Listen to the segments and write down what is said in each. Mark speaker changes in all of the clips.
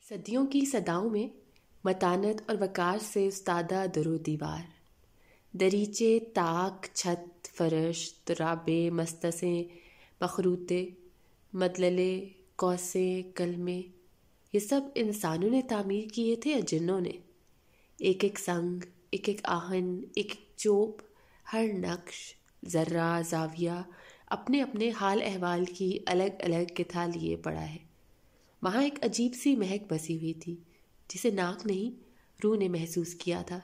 Speaker 1: صدیوں کی صداؤں میں متانت اور وقار سے استادہ در و دیوار، دریچے، طاق، چھت، فرش، ترابے، مستسیں، مخروطے، مدللے، قوسیں، کلمے، یہ سب انسانوں نے تعمیر کیے تھے یا جنوں نے؟ ایک ایک سنگ، ایک ایک آہن، ایک ایک چوب، ہر نقش، ذرہ، زاویہ اپنے اپنے حال احوال کی الگ الگ کتھا لیے پڑا ہے۔ وہاں ایک عجیب سی مہک بسی ہوئی تھی جسے ناک نہیں، روح نے محسوس کیا تھا،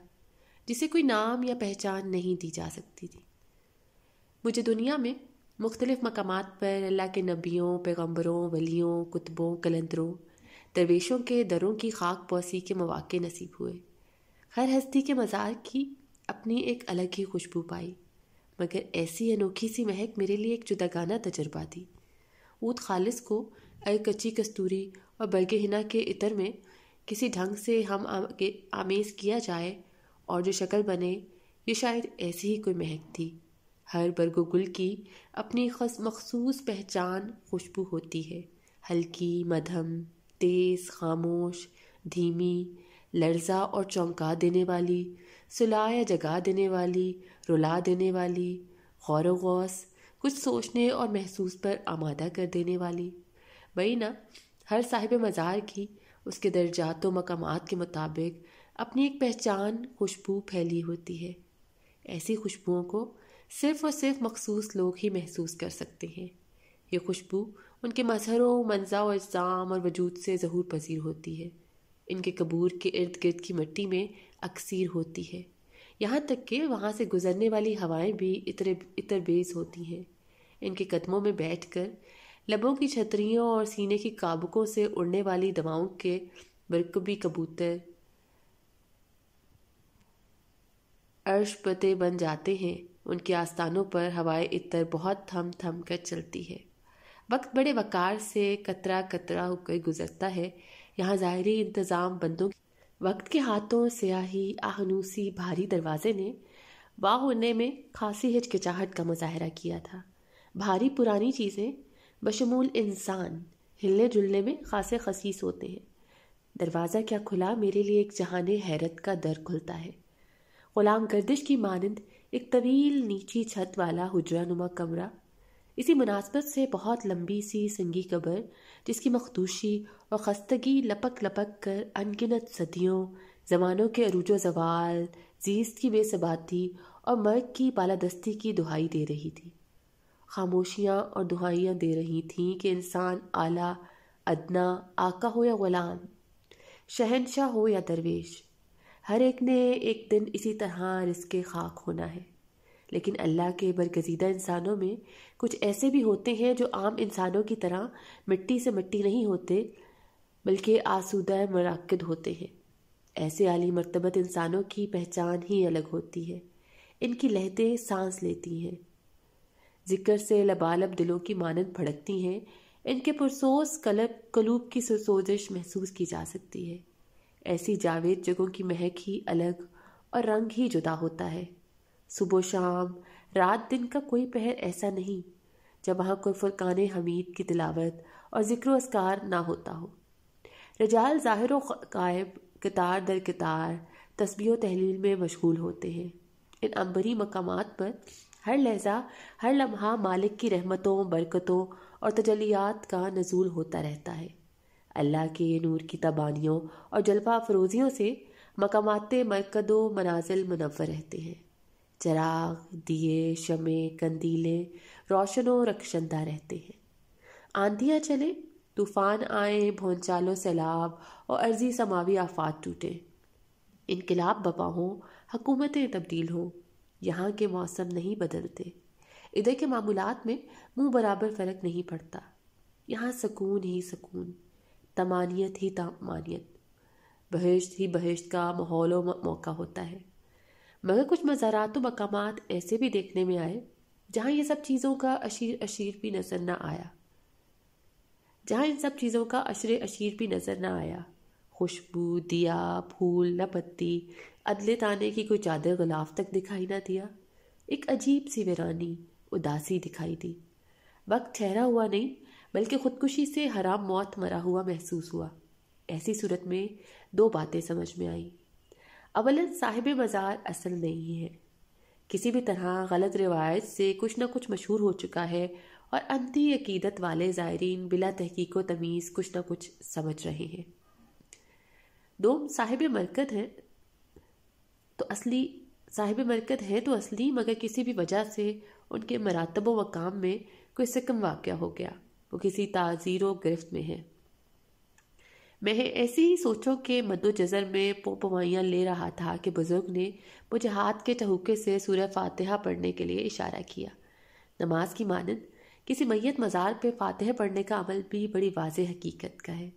Speaker 1: جسے کوئی نام یا پہچان نہیں دی جا سکتی تھی۔ مجھے دنیا میں مختلف مقامات پر اللہ کے نبیوں، پیغمبروں، ولیوں، کتبوں، کلندروں، درویشوں کے دروں کی خاک پوسی کے مواقع نصیب ہوئے۔ ہر ہستی کے مزار کی اپنی ایک الگ ہی خوشبو پائی، مگر ایسی انوکھی سی مہک میرے لیے ایک جداگانہ تجربہ تھی۔ عود خالص کو اگر کچی کستوری اور برگ ہنا کے عطر میں کسی ڈھنگ سے ہم آمیز کیا جائے اور جو شکل بنے، یہ شاید ایسی ہی کوئی مہک تھی۔ ہر برگ و گل کی اپنی مخصوص پہچان خوشبو ہوتی ہے، ہلکی، مدھم، تیز، خاموش، دھیمی، لرزہ اور چونکا دینے والی، سلا یا جگا دینے والی، رلا دینے والی، غور و غوص، کچھ سوچنے اور محسوس پر آمادہ کر دینے والی۔ وہی نا، ہر صاحب مزار کی اس کے درجات و مقامات کے مطابق اپنی ایک پہچان خوشبو پھیلی ہوتی ہے۔ ایسی خوشبوؤں کو صرف اور صرف مخصوص لوگ ہی محسوس کر سکتے ہیں۔ یہ خوشبو ان کے مظہر و منزہ و اجسام اور وجود سے ظہور پذیر ہوتی ہے، ان کے قبور کے ارد گرد کی مٹی میں اکسیر ہوتی ہے، یہاں تک کہ وہاں سے گزرنے والی ہوائیں بھی عطر بیز ہوتی ہیں۔ ان کے قدموں میں بیٹھ کر لبوں کی چھتریوں اور سینے کی کابکوں سے اڑنے والی دواؤں کے برکبی کبوتر عرش پتے بن جاتے ہیں۔ ان کے آستانوں پر ہوائے عطر بہت تھم تھم کر چلتی ہے۔ وقت بڑے وقار سے قطرہ قطرہ ہو کر گزرتا ہے۔ یہاں ظاہری انتظام بندوں وقت کے ہاتھوں سیاہی آہنوسی بھاری دروازے نے واہ ہونے میں خاصی ہچکچاہٹ کا مظاہرہ کیا تھا۔ بھاری پرانی چیزیں بشمول انسان ہلنے جلنے میں خاصے خسیس ہوتے ہیں۔ دروازہ کیا کھلا، میرے لیے ایک جہان حیرت کا در کھلتا ہے۔ غلام گردش کی مانند ایک طویل نیچی چھت والا حجرہ نما کمرہ، اسی مناسبت سے بہت لمبی سی سنگی قبر جس کی مخدوشی اور خستگی لپک لپک کر انگنت صدیوں، زمانوں کے عروج و زوال، زیست کی بے ثباتی اور مرگ کی بالادستی کی دہائی دے رہی تھی۔ خاموشیاں اور دہائیاں دے رہی تھیں کہ انسان اعلیٰ ادنا، آقا ہو یا غلام، شہنشاہ ہو یا درویش، ہر ایک نے ایک دن اسی طرح رزق خاک ہونا ہے۔ لیکن اللہ کے برگزیدہ انسانوں میں کچھ ایسے بھی ہوتے ہیں جو عام انسانوں کی طرح مٹی سے مٹی نہیں ہوتے، بلکہ آسودہ مراکد ہوتے ہیں۔ ایسے عالی مرتبت انسانوں کی پہچان ہی الگ ہوتی ہے۔ ان کی لہدیں سانس لیتی ہیں، ذکر سے لبالب دلوں کی مانند بھڑکتی ہیں۔ ان کے پرسوز قلوب کی سوزش محسوس کی جا سکتی ہے۔ ایسی جاوید جگہوں کی مہک ہی الگ اور رنگ ہی جدا ہوتا ہے۔ صبح و شام، رات دن کا کوئی پہر ایسا نہیں جب وہاں کوئی فرقان حمید کی تلاوت اور ذکر و اذکار نہ ہوتا ہو۔ رجال ظاہر و غائب قطار در قطار تسبیح و تحلیل میں مشغول ہوتے ہیں۔ ان عنبری مقامات پر ہر لحظہ، ہر لمحہ مالک کی رحمتوں، برکتوں اور تجلیات کا نزول ہوتا رہتا ہے۔ اللہ کے نور کی تبانیوں اور جلوہ افروزیوں سے مقامات مرکد و منازل منور رہتے ہیں۔ چراغ، دیے، شمع، کندیلیں روشن و رخشندہ رہتے ہیں۔ آندھیاں چلیں، طوفان آئیں، بھونچالوں، سیلاب اور عرضی سماوی آفات ٹوٹیں، انقلاب برپا ہوں، حکومتیں تبدیل ہوں، یہاں کے موسم نہیں بدلتے، ادھر کے معمولات میں منہ برابر فرق نہیں پڑتا۔ یہاں سکون ہی سکون، طمانینت ہی طمانینت، بہشت ہی بہشت کا ماحول و موقع ہوتا ہے۔ مگر کچھ مزارات و مقامات ایسے بھی دیکھنے میں آئے جہاں یہ سب چیزوں کا اشیر بھی نظر نہ آیا، خوشبو، دیا، پھول، نہ پتی، عدل تانے کی کوئی چادر غلاف تک دکھائی نہ دیا۔ ایک عجیب سی ویرانی، اداسی دکھائی دی۔ وقت ٹھہرا ہوا نہیں بلکہ خودکشی سے حرام موت مرا ہوا محسوس ہوا۔ ایسی صورت میں 2 باتیں سمجھ میں آئیں۔ اولاً صاحب مزار اصل نہیں ہے، کسی بھی طرح غلط روایت سے کچھ نہ کچھ مشہور ہو چکا ہے اور انتھی عقیدت والے زائرین بلا تحقیق و تمیز کچھ نہ کچھ سمجھ رہے ہیں۔ دوم صاحب مرکز ہے تو اصلی، مگر کسی بھی وجہ سے ان کے مراتب و مقام میں کوئی سکم واقع ہو گیا، وہ کسی تعزیر و گرفت میں ہے۔ میں ایسی ہی سوچوں کے مد و جزر میں پوائیاں لے رہا تھا کہ بزرگ نے مجھے ہاتھ کے ٹہوکے سے سورہ فاتحہ پڑھنے کے لیے اشارہ کیا۔ نماز کی مانند کسی میت مزار پہ فاتحہ پڑھنے کا عمل بھی بڑی واضح حقیقت کا ہے۔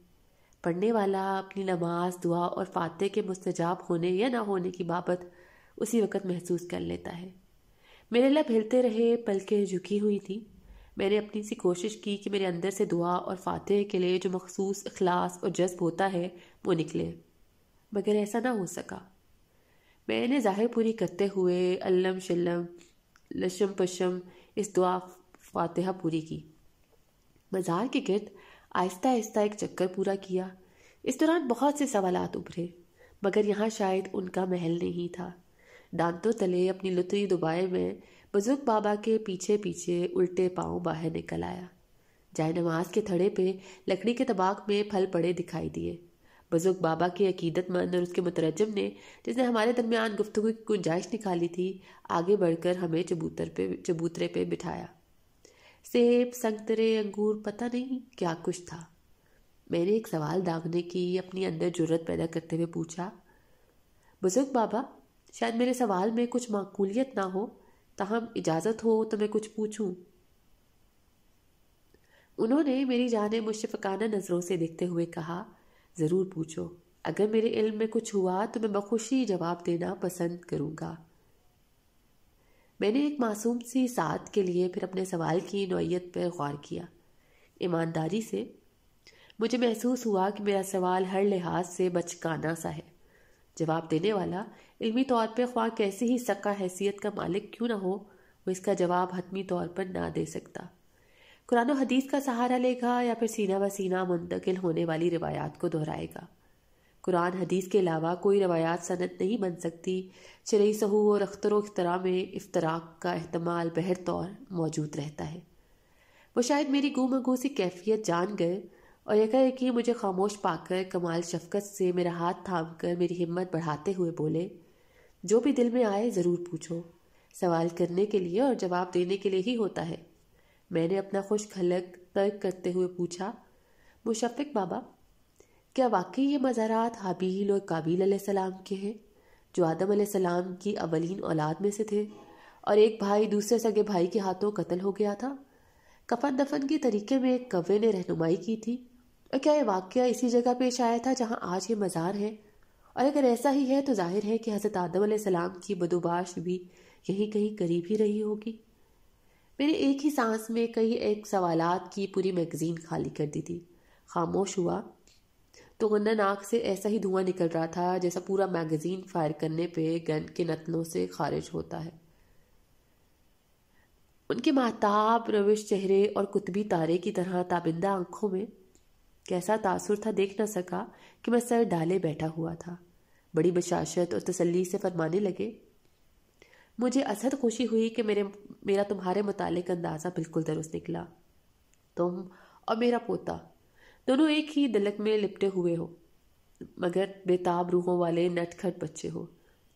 Speaker 1: پڑھنے والا اپنی نماز، دعا اور فاتحہ کے مستجاب ہونے یا نہ ہونے کی بابت اسی وقت محسوس کر لیتا ہے۔ میرے لب ہلتے رہے، پلکیں جھکی ہوئی تھی۔ میں نے اپنی سی کوشش کی کہ میرے اندر سے دعا اور فاتحہ کے لیے جو مخصوص اخلاص اور جذب ہوتا ہے وہ نکلے، مگر ایسا نہ ہو سکا۔ میں نے ظاہر پوری کرتے ہوئے علم شلم لشم پشم اس دعا فاتحہ پوری کی، مزار کے گرد آہستہ آہستہ ایک چکر پورا کیا۔ اس دوران بہت سے سوالات ابھرے، مگر یہاں شاید ان کا محل نہیں تھا۔ دانتوں تلے اپنی لتری دبائے میں بزرگ بابا کے پیچھے پیچھے الٹے پاؤں باہر نکل آیا۔ جائے نماز کے تھڑے پہ لکڑی کے طباق میں پھل پڑے دکھائی دیے۔ بزرگ بابا کے عقیدت مند اور اس کے مترجم نے، جس نے ہمارے درمیان گفتگو کی گنجائش نکالی تھی، آگے بڑھ کر ہمیں چبوترے پہ بٹھایا۔ سیب، سنگترے، انگور، پتہ نہیں کیا کچھ تھا۔ میں نے ایک سوال داغنے کی اپنی اندر جرت پیدا کرتے ہوئے پوچھا، بزرگ بابا، شاید میرے سوال میں کچھ معقولیت نہ ہو، تاہم اجازت ہو تو میں کچھ پوچھوں؟ انہوں نے میری جانب مشفقانہ نظروں سے دیکھتے ہوئے کہا، ضرور پوچھو، اگر میرے علم میں کچھ ہوا تو میں بخوشی جواب دینا پسند کروں گا۔ میں نے ایک معصوم سی ساتھ کے لیے پھر اپنے سوال کی نوعیت پر غور کیا۔ ایمانداری سے مجھے محسوس ہوا کہ میرا سوال ہر لحاظ سے بچکانہ سا ہے۔ جواب دینے والا علمی طور پہ خواہ کیسی ہی سکا حیثیت کا مالک کیوں نہ ہو، وہ اس کا جواب حتمی طور پر نہ دے سکتا۔ قرآن و حدیث کا سہارا لے گا یا پھر سینہ بہ سینہ منتقل ہونے والی روایات کو دہرائے گا۔ قرآن حدیث کے علاوہ کوئی روایات سند نہیں بن سکتی۔ شرعی سہو اور اختر و اختراع میں افتراق کا احتمال بہر طور موجود رہتا ہے۔ وہ شاید میری گو مگو سی کیفیت جان گئے اور یکایکی مجھے خاموش پا کر کمال شفقت سے میرا ہاتھ تھام کر میری ہمت بڑھاتے ہوئے بولے، جو بھی دل میں آئے ضرور پوچھو، سوال کرنے کے لیے اور جواب دینے کے لیے ہی ہوتا ہے۔ میں نے اپنا خشک حلق ترک کرتے ہوئے پوچھا، مشفق بابا، کیا واقعی یہ مزارات حابیل اور قابیل علیہ السلام کے ہیں، جو آدم علیہ السلام کی اولین اولاد میں سے تھے، اور ایک بھائی دوسرے سگے بھائی کے ہاتھوں قتل ہو گیا تھا؟ کفن دفن کے طریقے میں ایک کوے نے رہنمائی کی تھی، اور کیا یہ واقعہ اسی جگہ پیش آیا تھا جہاں آج یہ مزار ہے؟ اور اگر ایسا ہی ہے تو ظاہر ہے کہ حضرت آدم علیہ السلام کی بدوباش بھی یہیں کہیں قریب ہی رہی ہوگی۔ میں نے ایک ہی سانس میں کئی ایک سوالات کی پوری میگزین خالی کر دی تھی۔ خاموش ہوا تو غنہ ناک سے ایسا ہی دھواں نکل رہا تھا جیسا پورا میگزین فائر کرنے پہ گن کے نتنوں سے خارج ہوتا ہے۔ ان کے مہتاب روش چہرے اور قطبی تارے کی طرح تابندہ آنکھوں میں کیسا تاثر تھا دیکھ نہ سکا کہ میں سر ڈالے بیٹھا ہوا تھا۔ بڑی بشاشت اور تسلی سے فرمانے لگے، مجھے ازحد خوشی ہوئی کہ میرا تمہارے متعلق اندازہ بالکل درست نکلا۔ تم اور میرا پوتا دونوں ایک ہی دلک میں لپٹے ہوئے ہو، مگر بےتاب روحوں والے نٹ کھٹ بچے ہو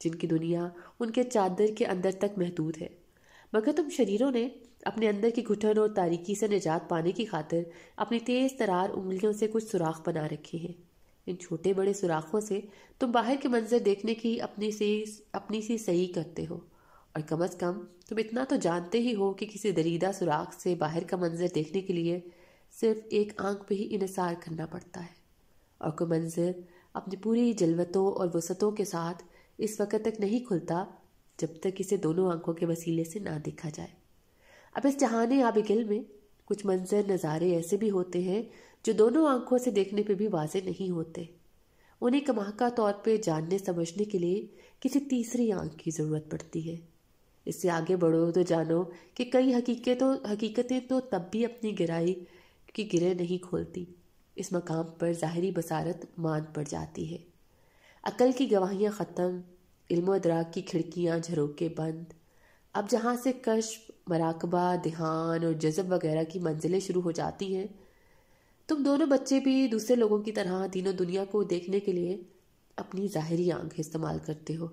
Speaker 1: جن کی دنیا ان کے چادر کے اندر تک محدود ہے، مگر تم شریروں نے اپنے اندر کی گھٹن اور تاریکی سے نجات پانے کی خاطر اپنی تیز ترار انگلیوں سے کچھ سوراخ بنا رکھے ہیں۔ ان چھوٹے بڑے سوراخوں سے تم باہر کے منظر دیکھنے کی اپنی سی صحیح کرتے ہو، اور کم از کم تم اتنا تو جانتے ہی ہو کہ کسی دریدہ سوراخ سے باہر کا منظر دیکھنے کے لیے صرف ایک آنکھ پہ ہی انحصار کرنا پڑتا ہے، اور کوئی منظر اپنی پوری جلوتوں اور وسعتوں کے ساتھ اس وقت تک نہیں کھلتا جب تک اسے دونوں آنکھوں کے وسیلے سے نہ دیکھا جائے۔ اب اس جہان آبگل میں کچھ منظر نظارے ایسے بھی ہوتے ہیں جو دونوں آنکھوں سے دیکھنے پہ بھی واضح نہیں ہوتے۔ انہیں کماکہ طور پہ جاننے سمجھنے کے لیے کسی تیسری آنکھ کی ضرورت پڑتی ہے۔ اس سے آگے بڑھو تو جانو کہ کئی حقیقتیں تو تب بھی اپنی گہرائی کی گرہ نہیں کھولتی اس مقام پر ظاہری بصارت مان پڑ جاتی ہے۔ عقل کی گواہیاں ختم، علم و ادراک کی کھڑکیاں جھروکے بند۔ اب جہاں سے کشف، مراقبہ، دھیان اور جذب وغیرہ کی منزلیں شروع ہو جاتی ہیں، تم دونوں بچے بھی دوسرے لوگوں کی طرح دین و دنیا کو دیکھنے کے لیے اپنی ظاہری آنکھ استعمال کرتے ہو،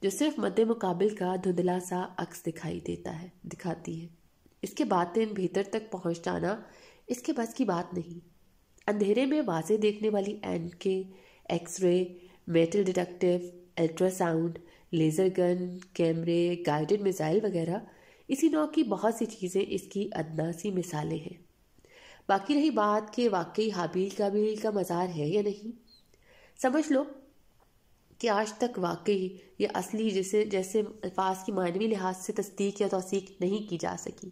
Speaker 1: جو صرف مد مقابل کا دھندلا سا عکس دکھاتی ہے۔ اس کے باطن بھیتر تک پہنچ جانا اس کے بس کی بات نہیں۔ اندھیرے میں واضح دیکھنے والی اینکیں، X ray, metal detective, ultrasound, laser gun, کیمرے، گائیڈڈ میزائل وغیرہ اسی نوع کی بہت سی چیزیں اس کی ادنا سی مثالیں ہیں۔ باقی رہی بات کہ واقعی حابیل کابیل کا مزار ہے یا نہیں، سمجھ لو کہ آج تک واقعی یا اصلی جیسے الفاظ کی معنوی لحاظ سے تصدیق یا توثیق نہیں کی جا سکی۔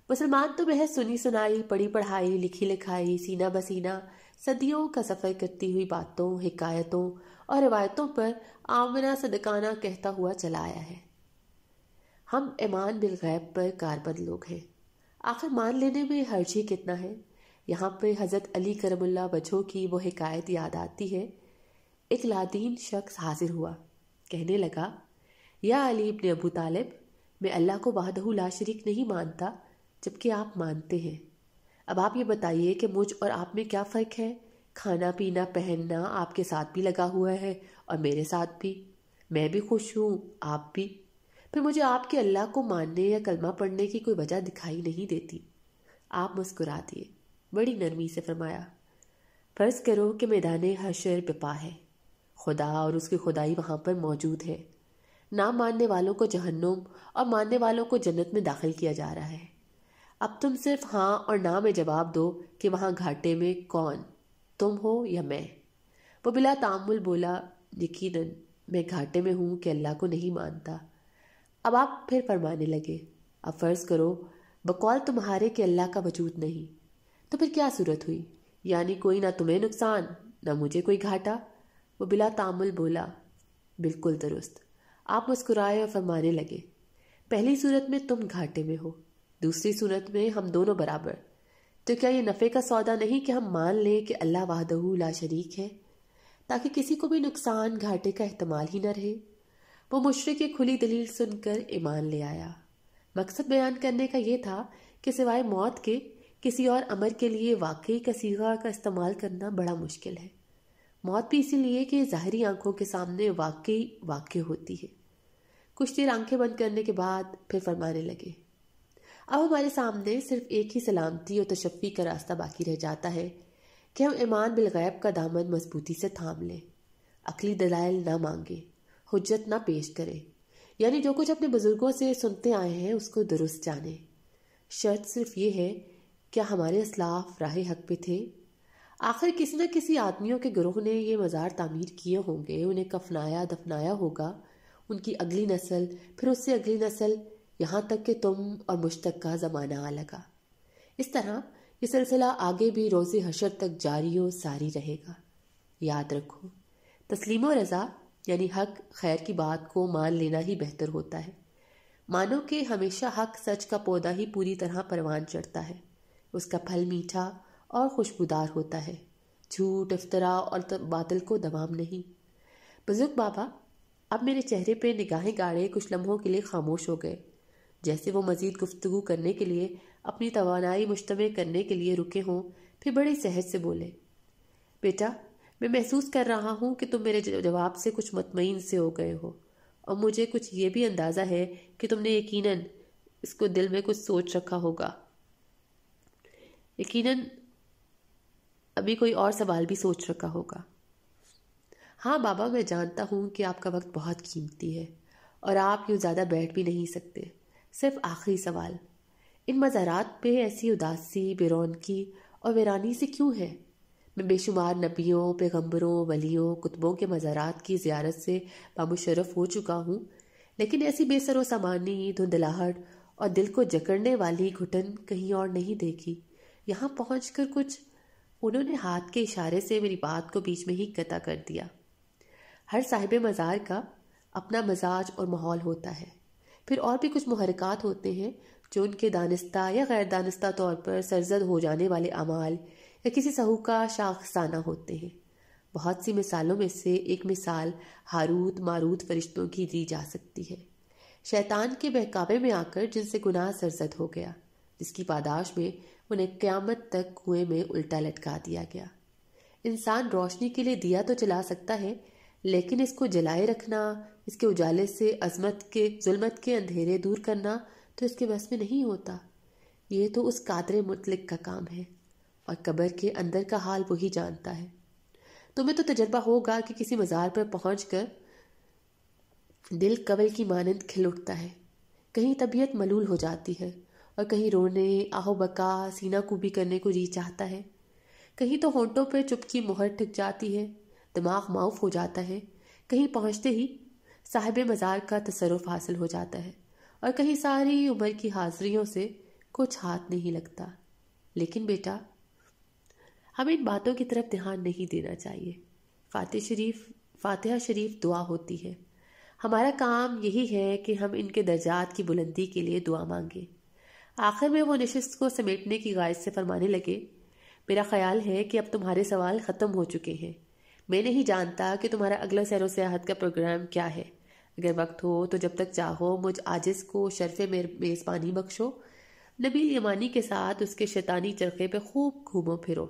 Speaker 1: مسلمان تو محض سنی سنائی، پڑھی پڑھائی، لکھی لکھائی، سینہ بسینہ صدیوں کا سفر کرتی ہوئی باتوں، حکایتوں اور روایتوں پر آمنہ صدقانہ کہتا ہوا چلا آیا ہے۔ ہم ایمان بالغیب پر کاربند لوگ ہیں۔ آخر مان لینے میں حرج ہی کتنا ہے؟ یہاں پہ حضرت علی کرم اللہ وجہہ کی وہ حکایت یاد آتی ہے۔ ایک لادین شخص حاضر ہوا، کہنے لگا، یا علی ابن ابو طالب، میں اللہ کو وحدہ لا شریک نہیں مانتا جبکہ آپ مانتے ہیں۔ اب آپ یہ بتائیے کہ مجھ اور آپ میں کیا فرق ہے؟ کھانا پینا پہننا آپ کے ساتھ بھی لگا ہوا ہے اور میرے ساتھ بھی، میں بھی خوش ہوں، آپ بھی، پھر مجھے آپ کے اللہ کو ماننے یا کلمہ پڑھنے کی کوئی وجہ دکھائی نہیں دیتی۔ آپ مسکرا دیے، بڑی نرمی سے فرمایا، فرض کرو کہ میدان حشر بپا ہے، خدا اور اس کی خدائی وہاں پر موجود ہے، نہ ماننے والوں کو جہنم اور ماننے والوں کو جنت میں داخل کیا جا رہا ہے۔ اب تم صرف ہاں اور نہ میں جواب دو کہ وہاں گھاٹے میں کون، تم ہو یا میں؟ وہ بلا تعامل بولا، یقیناً میں گھاٹے میں ہوں کہ اللہ کو نہیں مانتا۔ اب آپ پھر فرمانے لگے، اب فرض کرو بقول تمہارے کہ اللہ کا وجود نہیں، تو پھر کیا صورت ہوئی؟ یعنی کوئی نہ تمہیں نقصان نہ مجھے کوئی گھاٹا؟ وہ بلا تعامل بولا، بالکل درست۔ آپ مسکرائے اور فرمانے لگے، پہلی صورت میں تم گھاٹے میں ہو، دوسری صورت میں ہم دونوں برابر۔ تو کیا یہ نفع کا سودا نہیں کہ ہم مان لیں کہ اللہ وحدہ لا شریک ہے، تاکہ کسی کو بھی نقصان گھاٹے کا احتمال ہی نہ رہے؟ وہ مشرک کی کھلی دلیل سن کر ایمان لے آیا۔ مقصد بیان کرنے کا یہ تھا کہ سوائے موت کے کسی اور امر کے لیے واقعی کا صیغہ کا استعمال کرنا بڑا مشکل ہے۔ موت بھی اسی لیے کہ ظاہری آنکھوں کے سامنے واقعی واقع ہوتی ہے۔ کچھ دیر آنکھیں بند کرنے کے بعد پھر فرمانے لگے، اب ہمارے سامنے صرف ایک ہی سلامتی اور تشفی کا راستہ باقی رہ جاتا ہے کہ ہم ایمان بالغیب کا دامن مضبوطی سے تھام لیں، عقلی دلائل نہ مانگیں، حجت نہ پیش کریں، یعنی جو کچھ اپنے بزرگوں سے سنتے آئے ہیں اس کو درست جانیں۔ شرط صرف یہ ہے، کیا ہمارے اسلاف راہ حق پہ تھے؟ آخر کسی نہ کسی آدمیوں کے گروہ نے یہ مزار تعمیر کیے ہوں گے، انہیں کفنایا دفنایا ہوگا، ان کی اگلی نسل، پھر اس سے اگلی نسل، یہاں تک کہ تم اور مجھ تک کا زمانہ آ لگا۔ اس طرح یہ سلسلہ آگے بھی روز حشر تک جاری و ساری رہے گا۔ یاد رکھو، تسلیم و رضا یعنی حق خیر کی بات کو مان لینا ہی بہتر ہوتا ہے۔ مانو کہ ہمیشہ حق سچ کا پودا ہی پوری طرح پروان چڑھتا ہے، اس کا پھل میٹھا اور خوشبودار ہوتا ہے، جھوٹ، افتراء اور باطل کو دوام نہیں۔ بزرگ بابا اب میرے چہرے پہ نگاہیں گاڑے کچھ لمحوں کے لیے خاموش ہو گئے، جیسے وہ مزید گفتگو کرنے کے لیے اپنی توانائی مجتمع کرنے کے لیے رکے ہوں، پھر بڑی سہج سے بولے، بیٹا میں محسوس کر رہا ہوں کہ تم میرے جواب سے کچھ مطمئن سے ہو گئے ہو، اور مجھے کچھ یہ بھی اندازہ ہے کہ تم نے یقیناً اس کو دل میں کچھ سوچ رکھا ہوگا، یقیناً ابھی کوئی اور سوال بھی سوچ رکھا ہوگا۔ ہاں بابا، میں جانتا ہوں کہ آپ کا وقت بہت قیمتی ہے اور آپ یوں زیادہ بیٹھ بھی نہیں سکتے۔ صرف آخری سوال، ان مزارات پہ ایسی اداسی، بے رونقی اور ویرانی سے کیوں ہے؟ میں بے شمار نبیوں، پیغمبروں، ولیوں، کتبوں کے مزارات کی زیارت سے بامشرف ہو چکا ہوں، لیکن ایسی بے سر و سامانی، دھندلاہٹ اور دل کو جکڑنے والی گھٹن کہیں اور نہیں دیکھی۔ یہاں پہنچ کر کچھ انہوں نے ہاتھ کے اشارے سے میری بات کو بیچ میں ہی قطع کر دیا۔ ہر صاحب مزار کا اپنا مزاج اور ماحول ہوتا ہے، پھر اور بھی کچھ محرکات ہوتے ہیں جو ان کے دانستہ یا غیر دانستہ طور پر سرزد ہو جانے والے اعمال یا کسی سہو کا شاخسانہ ہوتے ہیں۔ بہت سی مثالوں میں سے ایک مثال ہاروت ماروت فرشتوں کی دی جا سکتی ہے، شیطان کے بہکاوے میں آ کر جن سے گناہ سرزد ہو گیا، جس کی پاداش میں انہیں قیامت تک کنویں میں الٹا لٹکا دیا گیا۔ انسان روشنی کے لیے دیا تو جلا سکتا ہے، لیکن اس کو جلائے رکھنا، اس کے اجالے سے ظلمت کے اندھیرے دور کرنا تو اس کے بس میں نہیں ہوتا۔ یہ تو اس قادر مطلق کا کام ہے، اور قبر کے اندر کا حال وہی جانتا ہے۔ تمہیں تو تجربہ ہوگا کہ کسی مزار پر پہنچ کر دل قبر کی مانند کھل اٹھتا ہے، کہیں طبیعت ملول ہو جاتی ہے اور کہیں رونے، آہو بکا، سینہ کوبی کرنے کو جی چاہتا ہے، کہیں تو ہونٹوں پہ چپ کی مہر ٹھک جاتی ہے، دماغ معاف ہو جاتا ہے، کہیں پہنچتے ہی صاحب مزار کا تصرف حاصل ہو جاتا ہے، اور کہیں ساری عمر کی حاضریوں سے کچھ ہاتھ نہیں لگتا۔ لیکن بیٹا، ہمیں ان باتوں کی طرف دھیان نہیں دینا چاہیے۔ فاتحہ شریف دعا ہوتی ہے، ہمارا کام یہی ہے کہ ہم ان کے درجات کی بلندی کے لیے دعا مانگیں۔ آخر میں وہ نشست کو سمیٹنے کی غائز سے فرمانے لگے، میرا خیال ہے کہ اب تمہارے سوال ختم ہو چکے ہیں۔ میں نہیں جانتا کہ تمہارا اگلا سیر و سیاحت کا پروگرام کیا ہے۔ اگر وقت ہو تو جب تک چاہو مجھ عاجز کو شرف میزبانی بخشو۔ نبیل یمانی کے ساتھ اس کے شیطانی چرخے پہ خوب گھومو پھرو،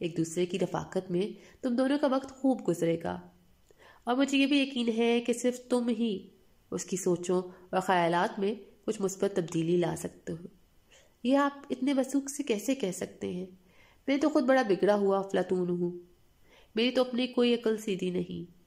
Speaker 1: ایک دوسرے کی رفاقت میں تم دونوں کا وقت خوب گزرے گا، اور مجھے یہ بھی یقین ہے کہ صرف تم ہی اس کی سوچوں اور خیالات میں کچھ مثبت تبدیلی لا سکتے ہو۔ یہ آپ اتنے وثوق سے کیسے کہہ سکتے ہیں؟ میں تو خود بڑا بگڑا ہوا افلاطون ہوں، میری تو اپنی کوئی عقل سیدھی نہیں۔